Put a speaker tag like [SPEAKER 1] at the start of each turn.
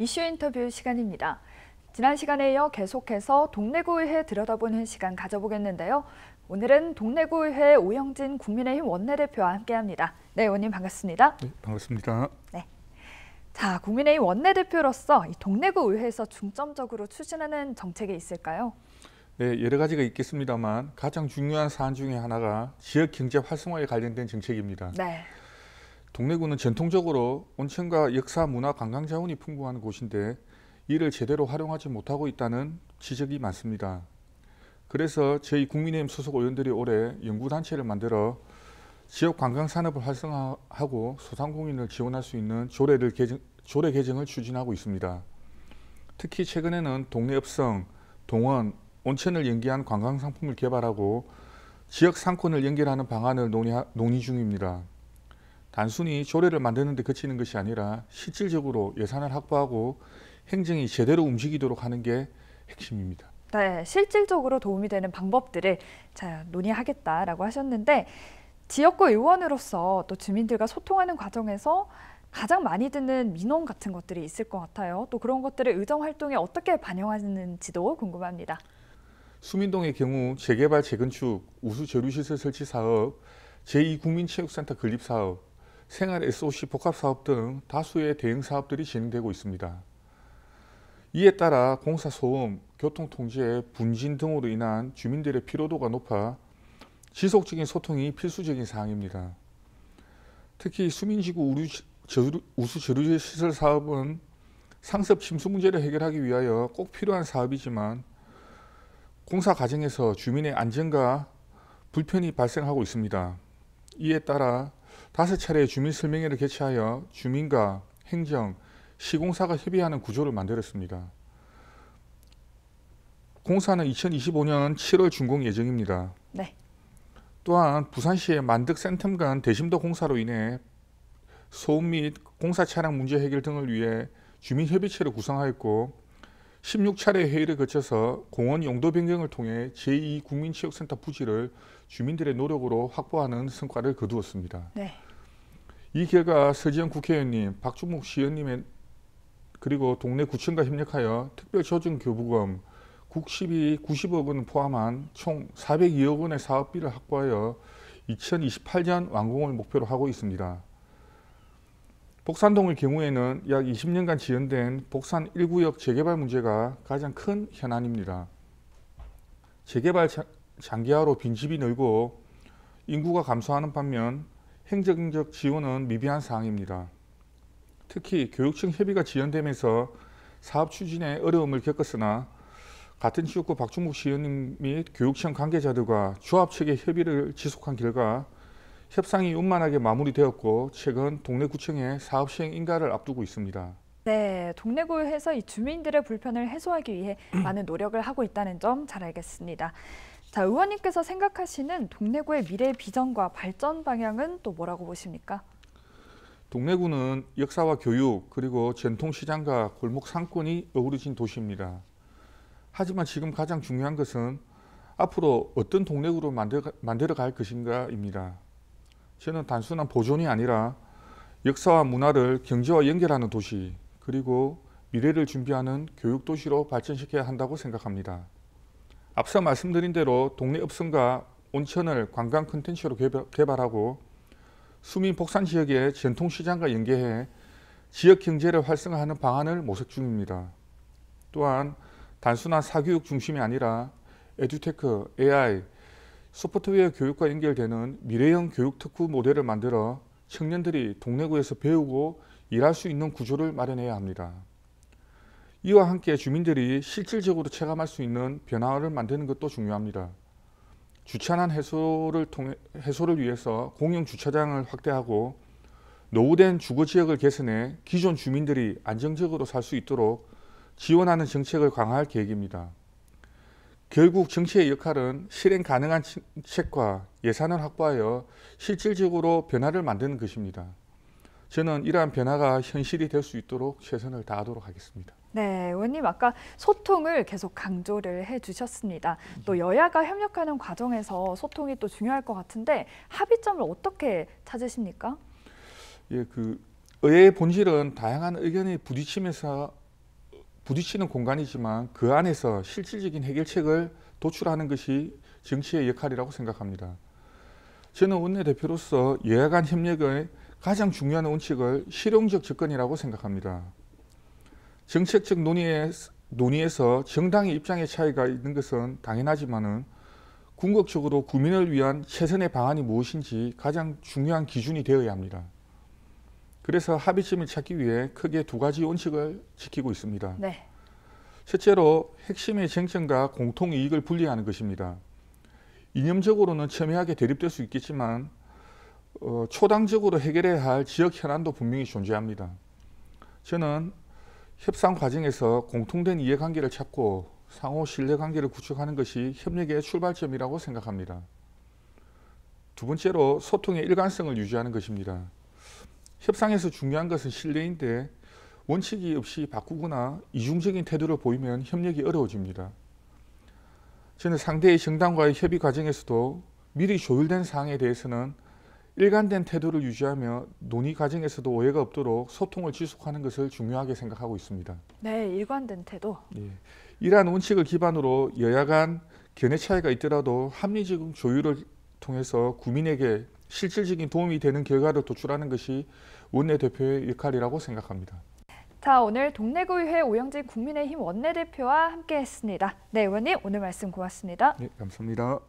[SPEAKER 1] 이슈 인터뷰 시간입니다. 지난 시간에 이어 계속해서 동래구의회 들여다보는 시간 가져보겠는데요. 오늘은 동래구의회 오영진 국민의힘 원내대표와 함께합니다. 네, 의원님 반갑습니다.
[SPEAKER 2] 네, 반갑습니다.
[SPEAKER 1] 네. 자, 국민의힘 원내대표로서 이 동래구의회에서 중점적으로 추진하는 정책이 있을까요?
[SPEAKER 2] 네, 여러 가지가 있겠습니다만 가장 중요한 사안 중에 하나가 지역 경제 활성화에 관련된 정책입니다.
[SPEAKER 1] 네.
[SPEAKER 2] 동래구는 전통적으로 온천과 역사, 문화, 관광 자원이 풍부한 곳인데 이를 제대로 활용하지 못하고 있다는 지적이 많습니다. 그래서 저희 국민의힘 소속 의원들이 올해 연구단체를 만들어 지역 관광 산업을 활성화하고 소상공인을 지원할 수 있는 조례 개정을 추진하고 있습니다. 특히 최근에는 동래읍성, 동원, 온천을 연계한 관광 상품을 개발하고 지역 상권을 연결하는 방안을 논의 중입니다. 단순히 조례를 만드는 데 그치는 것이 아니라 실질적으로 예산을 확보하고 행정이 제대로 움직이도록 하는 게 핵심입니다.
[SPEAKER 1] 네, 실질적으로 도움이 되는 방법들을 논의하겠다라고 하셨는데 지역구 의원으로서 또 주민들과 소통하는 과정에서 가장 많이 듣는 민원 같은 것들이 있을 것 같아요. 또 그런 것들을 의정 활동에 어떻게 반영하는지도 궁금합니다.
[SPEAKER 2] 수민동의 경우 재개발, 재건축, 우수 재료시설 설치 사업, 제2국민체육센터 건립 사업, 생활 SOC 복합 사업 등 다수의 대형 사업들이 진행되고 있습니다. 이에 따라 공사 소음, 교통 통제, 분진 등으로 인한 주민들의 피로도가 높아 지속적인 소통이 필수적인 사항입니다. 특히 수민지구 우수 재료시설 사업은 상습 침수 문제를 해결하기 위하여 꼭 필요한 사업이지만 공사 과정에서 주민의 안전과 불편이 발생하고 있습니다. 이에 따라 5차례 주민 설명회를 개최하여 주민과 행정, 시공사가 협의하는 구조를 만들었습니다. 공사는 2025년 7월 준공 예정입니다.
[SPEAKER 1] 네.
[SPEAKER 2] 또한 부산시의 만덕 센텀간 대심도 공사로 인해 소음 및 공사 차량 문제 해결 등을 위해 주민협의체를 구성하였고 16차례 회의를 거쳐서 공원 용도 변경을 통해 제2국민체육센터 부지를 주민들의 노력으로 확보하는 성과를 거두었습니다.
[SPEAKER 1] 네. 이
[SPEAKER 2] 결과 서지현 국회의원님, 박주목 시의원님의 그리고 동래구청과 협력하여 특별조정교부금 국시비 90억 원 포함한 총 402억 원의 사업비를 확보하여 2028년 완공을 목표로 하고 있습니다. 복산동의 경우에는 약 20년간 지연된 복산 1구역 재개발 문제가 가장 큰 현안입니다. 재개발 장기화로 빈집이 늘고 인구가 감소하는 반면 행정적 지원은 미비한 사항입니다. 특히 교육청 협의가 지연되면서 사업 추진에 어려움을 겪었으나 같은 지역구 박중묵 시의원님 및 교육청 관계자들과 조합 측의 협의를 지속한 결과 협상이 원만하게 마무리되었고 최근 동래구청의 사업 시행 인가를 앞두고 있습니다.
[SPEAKER 1] 네, 동래구에서 이 주민들의 불편을 해소하기 위해 많은 노력을 하고 있다는 점 잘 알겠습니다. 자, 의원님께서 생각하시는 동래구의 미래 비전과 발전 방향은 또 뭐라고 보십니까?
[SPEAKER 2] 동래구는 역사와 교육 그리고 전통시장과 골목 상권이 어우러진 도시입니다. 하지만 지금 가장 중요한 것은 앞으로 어떤 동래구를 만들어 갈 것인가입니다. 저는 단순한 보존이 아니라 역사와 문화를 경제와 연결하는 도시 그리고 미래를 준비하는 교육도시로 발전시켜야 한다고 생각합니다. 앞서 말씀드린 대로 동래읍성과 온천을 관광 콘텐츠로 개발하고 수민 복산 지역의 전통시장과 연계해 지역 경제를 활성화하는 방안을 모색 중입니다. 또한 단순한 사교육 중심이 아니라 에듀테크, AI, 소프트웨어 교육과 연결되는 미래형 교육 특구 모델을 만들어 청년들이 동래구에서 배우고 일할 수 있는 구조를 마련해야 합니다. 이와 함께 주민들이 실질적으로 체감할 수 있는 변화를 만드는 것도 중요합니다. 주차난 해소를 위해서 공영 주차장을 확대하고 노후된 주거지역을 개선해 기존 주민들이 안정적으로 살 수 있도록 지원하는 정책을 강화할 계획입니다. 결국 정치의 역할은 실행 가능한 정책과 예산을 확보하여 실질적으로 변화를 만드는 것입니다. 저는 이러한 변화가 현실이 될 수 있도록 최선을 다하도록 하겠습니다.
[SPEAKER 1] 네, 의원님 아까 소통을 계속 강조를 해주셨습니다. 또 여야가 협력하는 과정에서 소통이 또 중요할 것 같은데 합의점을 어떻게 찾으십니까?
[SPEAKER 2] 예, 의회의 본질은 다양한 의견이 부딪히면서 부딪히는 공간이지만 그 안에서 실질적인 해결책을 도출하는 것이 정치의 역할이라고 생각합니다. 저는 원내대표로서 여야 간 협력의 가장 중요한 원칙을 실용적 접근이라고 생각합니다. 정책적 논의에서 정당의 입장의 차이가 있는 것은 당연하지만은 궁극적으로 국민을 위한 최선의 방안이 무엇인지 가장 중요한 기준이 되어야 합니다. 그래서 합의점을 찾기 위해 크게 두 가지 원칙을 지키고 있습니다.
[SPEAKER 1] 네.
[SPEAKER 2] 첫째로 핵심의 쟁점과 공통이익을 분리하는 것입니다. 이념적으로는 첨예하게 대립될 수 있겠지만 초당적으로 해결해야 할 지역 현안도 분명히 존재합니다. 저는 협상 과정에서 공통된 이해관계를 찾고 상호 신뢰관계를 구축하는 것이 협력의 출발점이라고 생각합니다. 두 번째로 소통의 일관성을 유지하는 것입니다. 협상에서 중요한 것은 신뢰인데 원칙이 없이 바꾸거나 이중적인 태도를 보이면 협력이 어려워집니다. 저는 상대의 정당과의 협의 과정에서도 미리 조율된 사항에 대해서는 일관된 태도를 유지하며 논의 과정에서도 오해가 없도록 소통을 지속하는 것을 중요하게 생각하고 있습니다.
[SPEAKER 1] 네, 일관된 태도.
[SPEAKER 2] 예. 이러한 원칙을 기반으로 여야 간 견해 차이가 있더라도 합리적 조율을 통해서 국민에게 실질적인 도움이 되는 결과를 도출하는 것이 원내대표의 역할이라고 생각합니다.
[SPEAKER 1] 자, 오늘 동래구의회 오영진 국민의힘 원내대표와 함께했습니다. 네, 의원님 오늘 말씀 고맙습니다.
[SPEAKER 2] 네, 감사합니다.